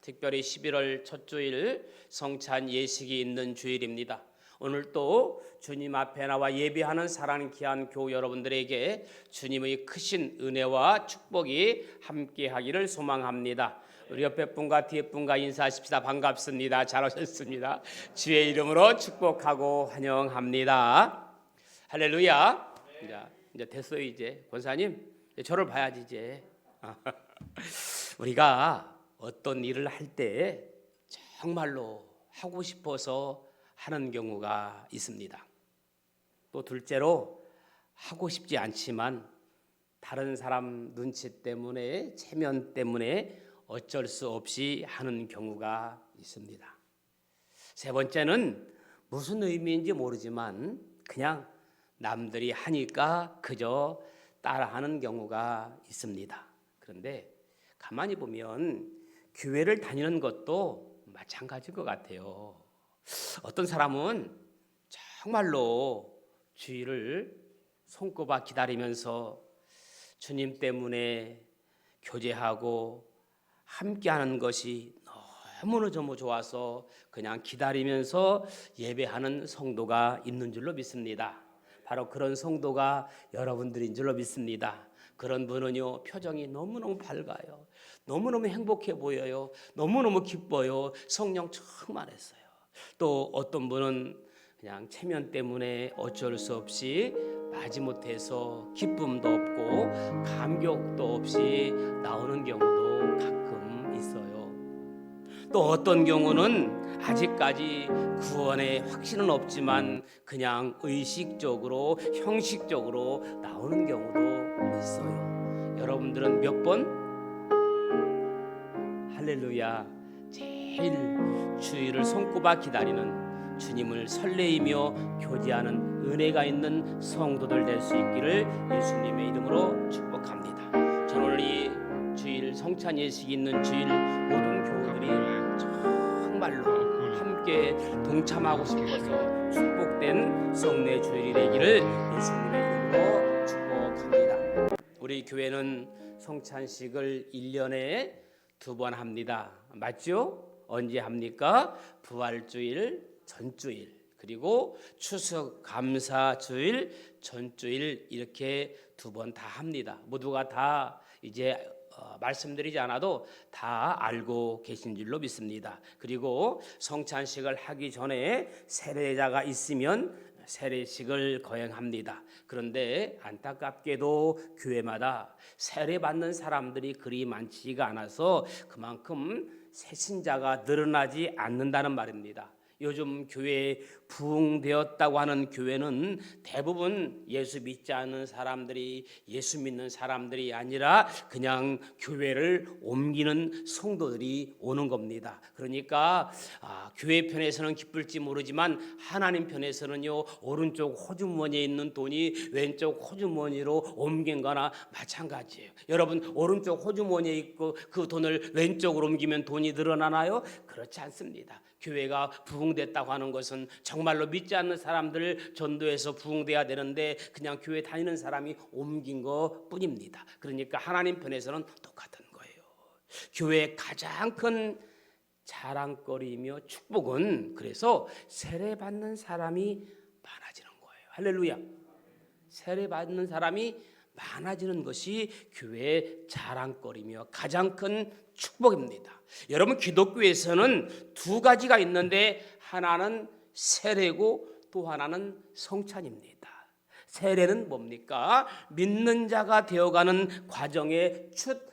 특별히 11월 첫 주일 성찬 예식이 있는 주일입니다. 오늘 또 주님 앞에 나와 예배하는 사랑하는 귀한 교우 여러분들에게 주님의 크신 은혜와 축복이 함께하기를 소망합니다. 우리 옆에 분과 뒤에 분과 인사하십시다. 반갑습니다. 잘 오셨습니다. 주의 이름으로 축복하고 환영합니다. 할렐루야. 이제 됐어요. 이제 권사님 저를 봐야지 이제. 우리가 어떤 일을 할 때 정말로 하고 싶어서 하는 경우가 있습니다. 또 둘째로 하고 싶지 않지만 다른 사람 눈치 때문에 체면 때문에 어쩔 수 없이 하는 경우가 있습니다. 세 번째는 무슨 의미인지 모르지만 그냥 남들이 하니까 그저 따라하는 경우가 있습니다. 그런데 가만히 보면 교회를 다니는 것도 마찬가지일 것 같아요. 어떤 사람은 정말로 주일을 손꼽아 기다리면서 주님 때문에 교제하고 함께하는 것이 너무너무 좋아서 그냥 기다리면서 예배하는 성도가 있는 줄로 믿습니다. 바로 그런 성도가 여러분들인 줄로 믿습니다. 그런 분은요, 표정이 너무너무 밝아요. 너무너무 행복해 보여요. 너무너무 기뻐요. 성령 충만했어요. 또 어떤 분은 그냥 체면 때문에 어쩔 수 없이 마지못해서 기쁨도 없고 감격도 없이 나오는 경우도 가끔 있어요. 또 어떤 경우는 아직까지 구원의 확신은 없지만 그냥 의식적으로 형식적으로 나오는 경우도 있어요. 여러분들은 몇 번? 할렐루야. 제일 주일을 손꼽아 기다리는 주님을 설레이며 교제하는 은혜가 있는 성도들 될 수 있기를 예수님의 이름으로 축복합니다. 저는 오늘 이 주일 성찬 예식이 있는 주일 모든 교우들이 정말로 함께 동참하고 싶어서 축복된 성례 주일이 되기를 예수님의 이름으로 축복합니다. 우리 교회는 성찬식을 1년에 2번 합니다. 맞죠? 언제 합니까? 부활주일 전주일 그리고 추석 감사주일 전주일 이렇게 2번 다 합니다. 모두가 다 이제 말씀드리지 않아도 다 알고 계신 줄로 믿습니다. 그리고 성찬식을 하기 전에 세례자가 있으면 세례식을 거행합니다. 그런데 안타깝게도 교회마다 세례받는 사람들이 그리 많지가 않아서 그만큼 새신자가 늘어나지 않는다는 말입니다. 요즘 교회에 부흥되었다고 하는 교회는 대부분 예수 믿지 않는 사람들이 예수 믿는 사람들이 아니라 그냥 교회를 옮기는 성도들이 오는 겁니다. 그러니까 교회 편에서는 기쁠지 모르지만 하나님 편에서는요, 오른쪽 호주머니에 있는 돈이 왼쪽 호주머니로 옮긴 거나 마찬가지예요. 여러분, 오른쪽 호주머니에 있고 그 돈을 왼쪽으로 옮기면 돈이 늘어나나요? 그렇지 않습니다. 교회가 부흥됐다고 하는 것은 정말로 믿지 않는 사람들을 전도해서 부흥돼야 되는데 그냥 교회 다니는 사람이 옮긴 것뿐입니다. 그러니까 하나님 편에서는 똑같은 거예요. 교회의 가장 큰 자랑거리이며 축복은 그래서 세례받는 사람이 많아지는 거예요. 할렐루야. 세례받는 사람이 많아지는 것이 교회의 자랑거리며 가장 큰 축복입니다. 여러분, 기독교에서는 2가지가 있는데 하나는 세례고 또 하나는 성찬입니다. 세례는 뭡니까? 믿는 자가 되어가는 과정의 첫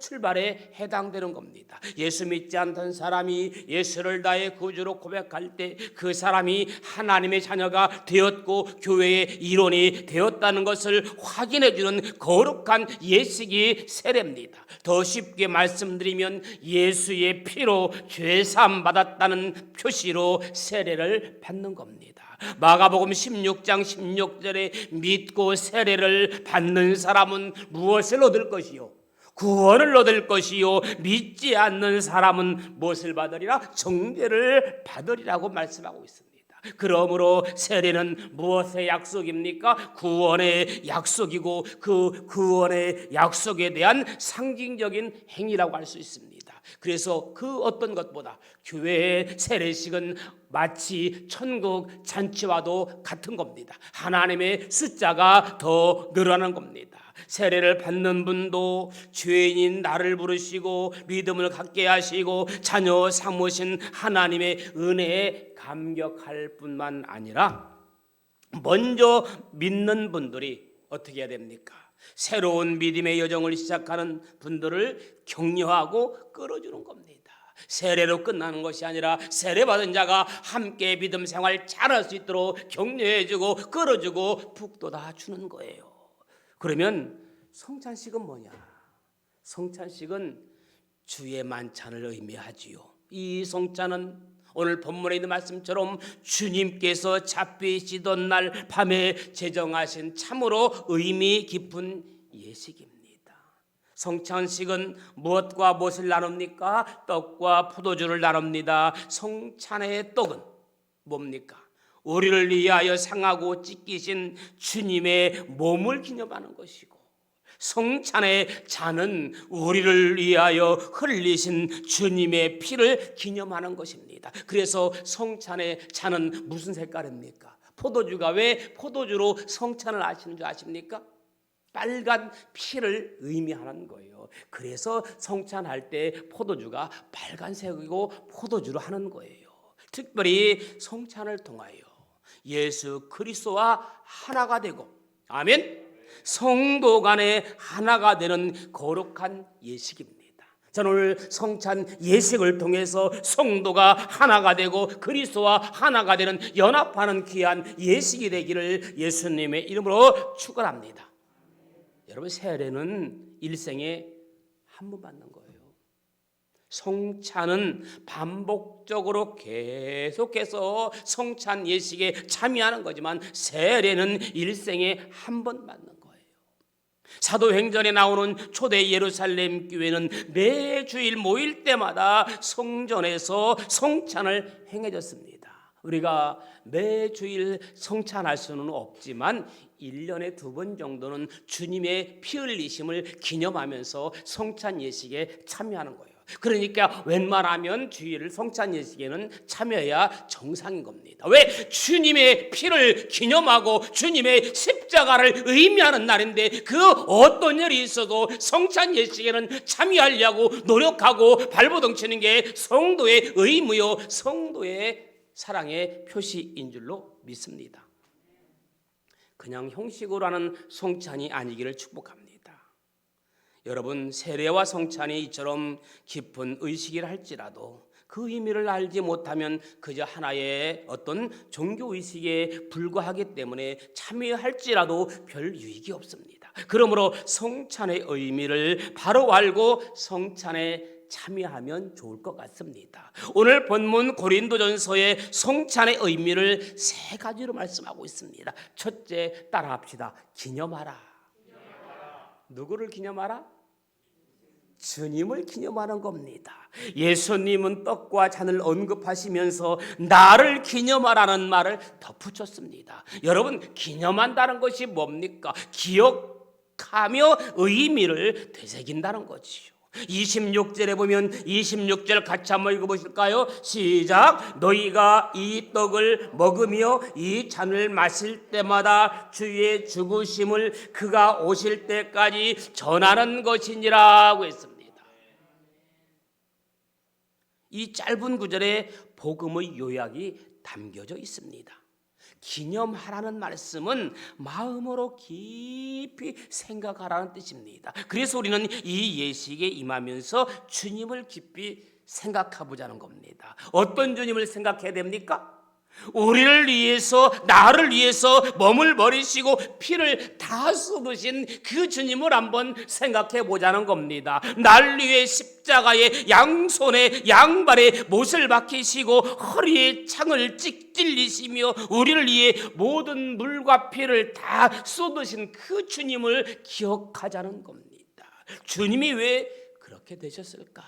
출발에 해당되는 겁니다. 예수 믿지 않던 사람이 예수를 나의 구주로 고백할 때 그 사람이 하나님의 자녀가 되었고 교회의 일원이 되었다는 것을 확인해 주는 거룩한 예식이 세례입니다. 더 쉽게 말씀드리면 예수의 피로 죄사함 받았다는 표시로 세례를 받는 겁니다. 마가복음 16장 16절에 믿고 세례를 받는 사람은 무엇을 얻을 것이요? 구원을 얻을 것이요. 믿지 않는 사람은 무엇을 받으리라? 정죄를 받으리라고 말씀하고 있습니다. 그러므로 세례는 무엇의 약속입니까? 구원의 약속이고 그 구원의 약속에 대한 상징적인 행위라고 할 수 있습니다. 그래서 그 어떤 것보다 교회의 세례식은 마치 천국 잔치와도 같은 겁니다. 하나님의 숫자가 더 늘어나는 겁니다. 세례를 받는 분도 죄인인 나를 부르시고 믿음을 갖게 하시고 자녀 삼으신 하나님의 은혜에 감격할 뿐만 아니라 먼저 믿는 분들이 어떻게 해야 됩니까? 새로운 믿음의 여정을 시작하는 분들을 격려하고 끌어주는 겁니다. 세례로 끝나는 것이 아니라 세례받은 자가 함께 믿음 생활 잘할 수 있도록 격려해주고 끌어주고 북돋아 주는 거예요. 그러면 성찬식은 뭐냐? 성찬식은 주의 만찬을 의미하지요. 이 성찬은 오늘 본문에 있는 말씀처럼 주님께서 잡히시던 날 밤에 제정하신 참으로 의미 깊은 예식입니다. 성찬식은 무엇과 무엇을 나눕니까? 떡과 포도주를 나눕니다. 성찬의 떡은 뭡니까? 우리를 위하여 상하고 찢기신 주님의 몸을 기념하는 것이고, 성찬의 잔은 우리를 위하여 흘리신 주님의 피를 기념하는 것입니다. 그래서 성찬의 잔은 무슨 색깔입니까? 포도주가 왜 포도주로 성찬을 하시는 줄 아십니까? 빨간 피를 의미하는 거예요. 그래서 성찬할 때 포도주가 빨간색이고 포도주로 하는 거예요. 특별히 성찬을 통하여 예수 그리스도와 하나가 되고, 아멘, 성도 간에 하나가 되는 거룩한 예식입니다. 저는 오늘 성찬 예식을 통해서 성도가 하나가 되고 그리스도와 하나가 되는 연합하는 귀한 예식이 되기를 예수님의 이름으로 축원합니다. 여러분, 세례는 일생에 한 번 받는 거예요. 성찬은 반복적으로 계속해서 성찬 예식에 참여하는 거지만 세례는 일생에 한 번 받는 거예요. 사도행전에 나오는 초대 예루살렘 교회는 매주일 모일 때마다 성전에서 성찬을 행해졌습니다. 우리가 매주일 성찬할 수는 없지만 1년에 2번 정도는 주님의 피 흘리심을 기념하면서 성찬 예식에 참여하는 거예요. 그러니까 웬만하면 주일 성찬 예식에는 참여해야 정상인 겁니다. 왜? 주님의 피를 기념하고 주님의 십자가를 의미하는 날인데 그 어떤 일이 있어도 성찬 예식에는 참여하려고 노력하고 발버둥 치는 게 성도의 의무요 성도의 사랑의 표시인 줄로 믿습니다. 그냥 형식으로 하는 성찬이 아니기를 축복합니다. 여러분, 세례와 성찬이 이처럼 깊은 의식이라 할지라도 그 의미를 알지 못하면 그저 하나의 어떤 종교 의식에 불과하기 때문에 참여할지라도 별 유익이 없습니다. 그러므로 성찬의 의미를 바로 알고 성찬에 참여하면 좋을 것 같습니다. 오늘 본문 고린도전서의 성찬의 의미를 3가지로 말씀하고 있습니다. 첫째, 따라합시다. 기념하라. 누구를 기념하라? 주님을 기념하는 겁니다. 예수님은 떡과 잔을 언급하시면서 나를 기념하라는 말을 덧붙였습니다. 여러분, 기념한다는 것이 뭡니까? 기억하며 의미를 되새긴다는 거지요. 26절에 보면 26절 같이 한번 읽어보실까요? 시작. 너희가 이 떡을 먹으며 이 잔을 마실 때마다 주의 죽으심을 그가 오실 때까지 전하는 것이니라고 했습니다. 이 짧은 구절에 복음의 요약이 담겨져 있습니다. 기념하라는 말씀은 마음으로 깊이 생각하라는 뜻입니다. 그래서 우리는 이 예식에 임하면서 주님을 깊이 생각해보자는 겁니다. 어떤 주님을 생각해야 됩니까? 우리를 위해서, 나를 위해서 몸을 버리시고 피를 다 쏟으신 그 주님을 한번 생각해 보자는 겁니다. 날 위해 십자가에 양손에 양발에 못을 박히시고 허리에 창을 찔리시며 우리를 위해 모든 물과 피를 다 쏟으신 그 주님을 기억하자는 겁니다. 주님이 왜 그렇게 되셨을까?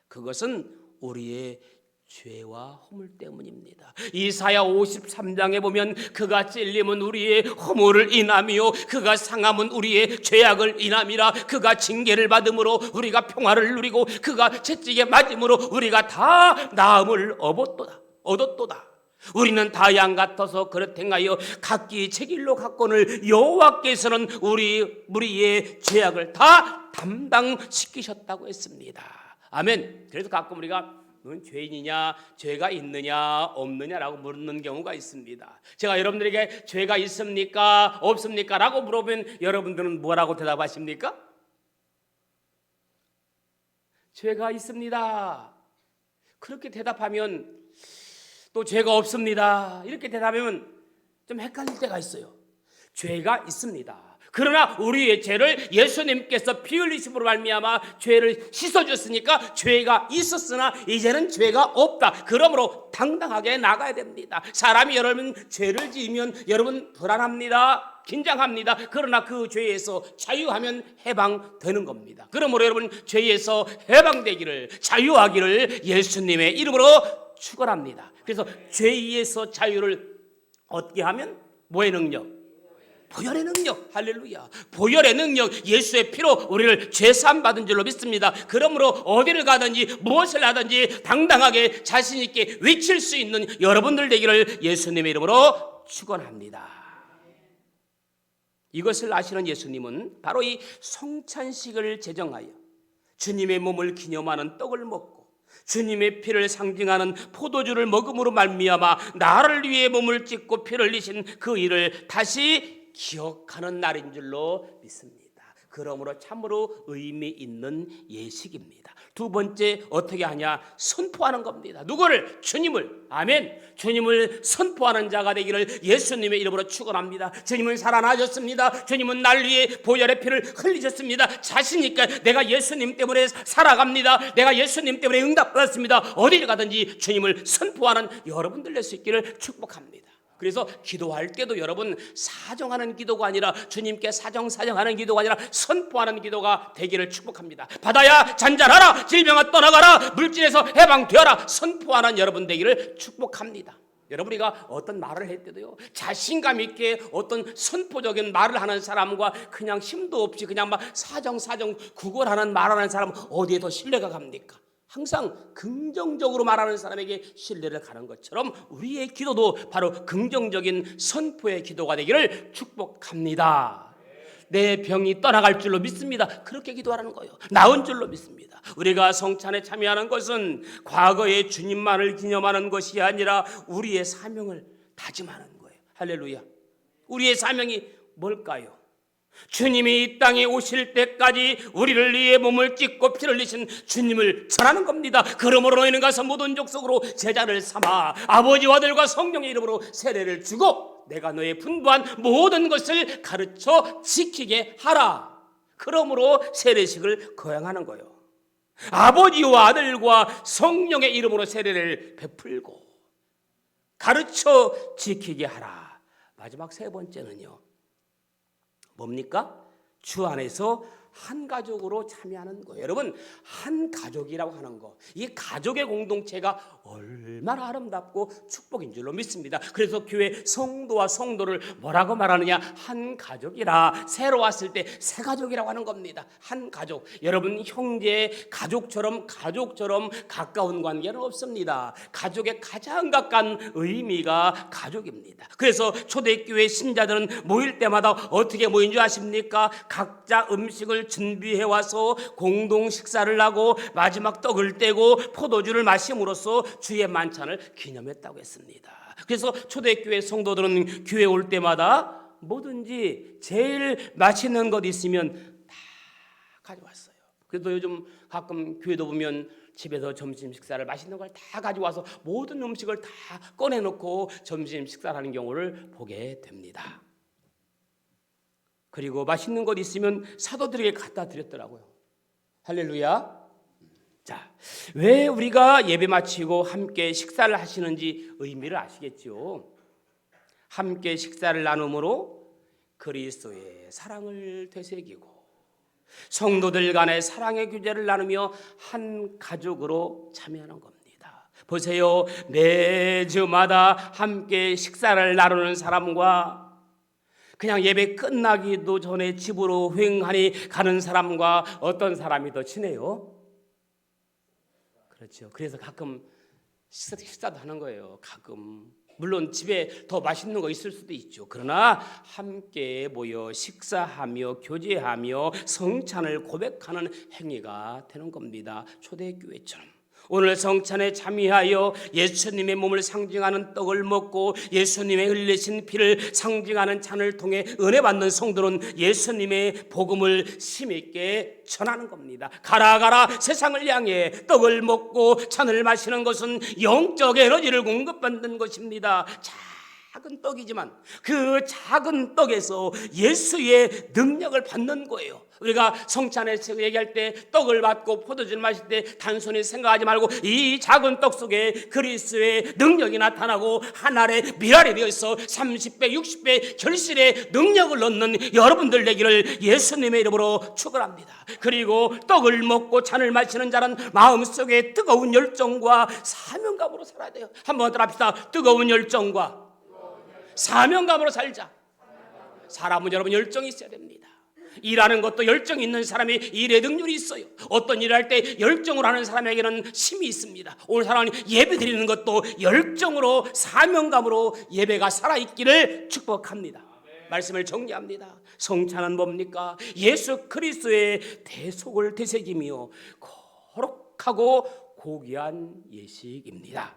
그것은 우리의 죄와 허물 때문입니다. 이사야 53장에 보면 그가 찔림은 우리의 허물을 인하며 그가 상함은 우리의 죄악을 인함이라. 그가 징계를 받음으로 우리가 평화를 누리고 그가 채찍에 맞음으로 우리가 다 나음을 얻었도다. 우리는 다 양 같아서 그렇행하여 각기 제 길로 갔거늘 여호와께서는 우리의 죄악을 다 담당시키셨다고 했습니다. 아멘. 그래서 가끔 우리가 넌 죄인이냐, 죄가 있느냐 없느냐라고 묻는 경우가 있습니다. 제가 여러분들에게 죄가 있습니까 없습니까 라고 물어보면 여러분들은 뭐라고 대답하십니까? 죄가 있습니다. 그렇게 대답하면, 또 죄가 없습니다 이렇게 대답하면 좀 헷갈릴 때가 있어요. 죄가 있습니다. 그러나 우리의 죄를 예수님께서 피 흘리심으로 말미암아 죄를 씻어줬으니까 죄가 있었으나 이제는 죄가 없다. 그러므로 당당하게 나가야 됩니다. 사람이 여러분 죄를 지으면 여러분 불안합니다, 긴장합니다. 그러나 그 죄에서 자유하면 해방되는 겁니다. 그러므로 여러분 죄에서 해방되기를, 자유하기를 예수님의 이름으로 축원합니다. 그래서 죄에서 자유를 얻게 하면 뭐의 능력? 보혈의 능력. 할렐루야. 보혈의 능력, 예수의 피로 우리를 죄사함 받은 줄로 믿습니다. 그러므로 어디를 가든지 무엇을 하든지 당당하게 자신 있게 외칠 수 있는 여러분들 되기를 예수님의 이름으로 축원합니다. 이것을 아시는 예수님은 바로 이 성찬식을 제정하여 주님의 몸을 기념하는 떡을 먹고 주님의 피를 상징하는 포도주를 먹음으로 말미암아 나를 위해 몸을 찢고 피를 흘리신 그 일을 다시 기억하는 날인 줄로 믿습니다. 그러므로 참으로 의미 있는 예식입니다. 두 번째 어떻게 하냐? 선포하는 겁니다. 누구를? 주님을. 아멘. 주님을 선포하는 자가 되기를 예수님의 이름으로 축원합니다. 주님은 살아나셨습니다. 주님은 날 위해 보혈의 피를 흘리셨습니다. 자신 있게 내가 예수님 때문에 살아갑니다. 내가 예수님 때문에 응답받았습니다. 어디를 가든지 주님을 선포하는 여러분들 될 수 있기를 축복합니다. 그래서 기도할 때도 여러분 사정하는 기도가 아니라 주님께 사정하는 기도가 아니라 선포하는 기도가 되기를 축복합니다. 바다야 잔잔하라, 질병아 떠나가라, 물질에서 해방되어라, 선포하는 여러분 되기를 축복합니다. 여러분 우리가 어떤 말을 할 때도요, 자신감 있게 어떤 선포적인 말을 하는 사람과 그냥 힘도 없이 그냥 막 사정 구걸하는 말하는 사람 어디에 더 신뢰가 갑니까? 항상 긍정적으로 말하는 사람에게 신뢰를 가는 것처럼 우리의 기도도 바로 긍정적인 선포의 기도가 되기를 축복합니다. 내 병이 떠나갈 줄로 믿습니다. 그렇게 기도하라는 거예요. 나은 줄로 믿습니다. 우리가 성찬에 참여하는 것은 과거의 주님만을 기념하는 것이 아니라 우리의 사명을 다짐하는 거예요. 할렐루야. 우리의 사명이 뭘까요? 주님이 이 땅에 오실 때까지 우리를 위해 몸을 찢고 피를 흘리신 주님을 전하는 겁니다. 그러므로 너희는 가서 모든 족속으로 제자를 삼아 아버지와 아들과 성령의 이름으로 세례를 주고 내가 너의 분부한 모든 것을 가르쳐 지키게 하라. 그러므로 세례식을 거행하는 거예요. 아버지와 아들과 성령의 이름으로 세례를 베풀고 가르쳐 지키게 하라. 마지막 세 번째는요, 뭡니까? 주 안에서 한 가족으로 참여하는 거예요. 여러분, 한 가족이라고 하는 거, 이 가족의 공동체가 얼마나 아름답고 축복인 줄로 믿습니다. 그래서 교회 성도와 성도를 뭐라고 말하느냐? 한 가족이라. 새로 왔을 때 새 가족이라고 하는 겁니다. 한 가족. 여러분, 형제 가족처럼 가까운 관계는 없습니다. 가족의 가장 가까운 의미가 가족입니다. 그래서 초대교회 신자들은 모일 때마다 어떻게 모인 줄 아십니까? 각자 음식을 준비해 와서 공동 식사를 하고 마지막 떡을 떼고 포도주를 마심으로써 주의 만찬을 기념했다고 했습니다. 그래서 초대교회 성도들은 교회 올 때마다 뭐든지 제일 맛있는 것 있으면 다 가져왔어요. 그래도 요즘 가끔 교회도 보면 집에서 점심 식사를 맛있는 걸 다 가져와서 모든 음식을 다 꺼내놓고 점심 식사를 하는 경우를 보게 됩니다. 그리고 맛있는 것 있으면 사도들에게 갖다 드렸더라고요. 할렐루야. 자, 왜 우리가 예배 마치고 함께 식사를 하시는지 의미를 아시겠죠? 함께 식사를 나눔으로 그리스도의 사랑을 되새기고 성도들 간의 사랑의 교제를 나누며 한 가족으로 참여하는 겁니다. 보세요. 매주마다 함께 식사를 나누는 사람과 그냥 예배 끝나기도 전에 집으로 휑하니 가는 사람과 어떤 사람이 더 친해요? 그렇죠. 그래서 가끔 식사도 하는 거예요. 가끔. 물론 집에 더 맛있는 거 있을 수도 있죠. 그러나 함께 모여 식사하며 교제하며 성찬을 고백하는 행위가 되는 겁니다. 초대교회처럼. 오늘 성찬에 참여하여 예수님의 몸을 상징하는 떡을 먹고 예수님의 흘리신 피를 상징하는 잔을 통해 은혜 받는 성도는 예수님의 복음을 힘있게 전하는 겁니다. 가라 가라 세상을 향해 떡을 먹고 잔을 마시는 것은 영적 에너지를 공급받는 것입니다. 작은 떡이지만 그 작은 떡에서 예수의 능력을 받는 거예요. 우리가 성찬에서 얘기할 때 떡을 받고 포도주를 마실 때 단순히 생각하지 말고 이 작은 떡 속에 그리스도의 능력이 나타나고 한 알에 밀알이 되어서 30배 60배 결실의 능력을 얻는 여러분들 되기를 예수님의 이름으로 축원합니다. 그리고 떡을 먹고 잔을 마시는 자는 마음속에 뜨거운 열정과 사명감으로 살아야 돼요. 한번 더 합시다. 뜨거운 열정과 사명감으로 살자. 사람은 여러분 열정이 있어야 됩니다. 일하는 것도 열정이 있는 사람이 일에 능률이 있어요. 어떤 일을 할 때 열정으로 하는 사람에게는 힘이 있습니다. 오늘 사랑하는 예배 드리는 것도 열정으로 사명감으로 예배가 살아있기를 축복합니다. 말씀을 정리합니다. 성찬은 뭡니까? 예수 그리스도의 대속을 되새기며 거룩하고 고귀한 예식입니다.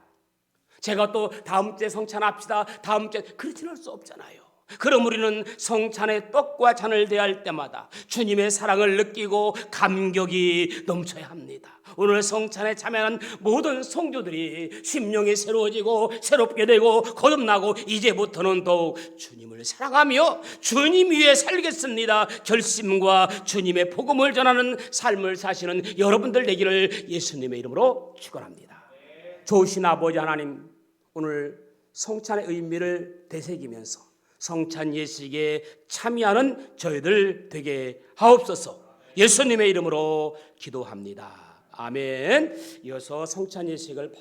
제가 또 다음 주에 성찬합시다. 다음 주에 그렇지는 할 수 없잖아요. 그럼 우리는 성찬의 떡과 잔을 대할 때마다 주님의 사랑을 느끼고 감격이 넘쳐야 합니다. 오늘 성찬에 참여하는 모든 성도들이 심령이 새로워지고 새롭게 되고 거듭나고 이제부터는 더욱 주님을 사랑하며 주님 위에 살겠습니다 결심과 주님의 복음을 전하는 삶을 사시는 여러분들 되기를 예수님의 이름으로 축원합니다. 좋으신 아버지 하나님, 오늘 성찬의 의미를 되새기면서 성찬 예식에 참여하는 저희들 되게 하옵소서. 예수님의 이름으로 기도합니다. 아멘. 이어서 성찬 예식을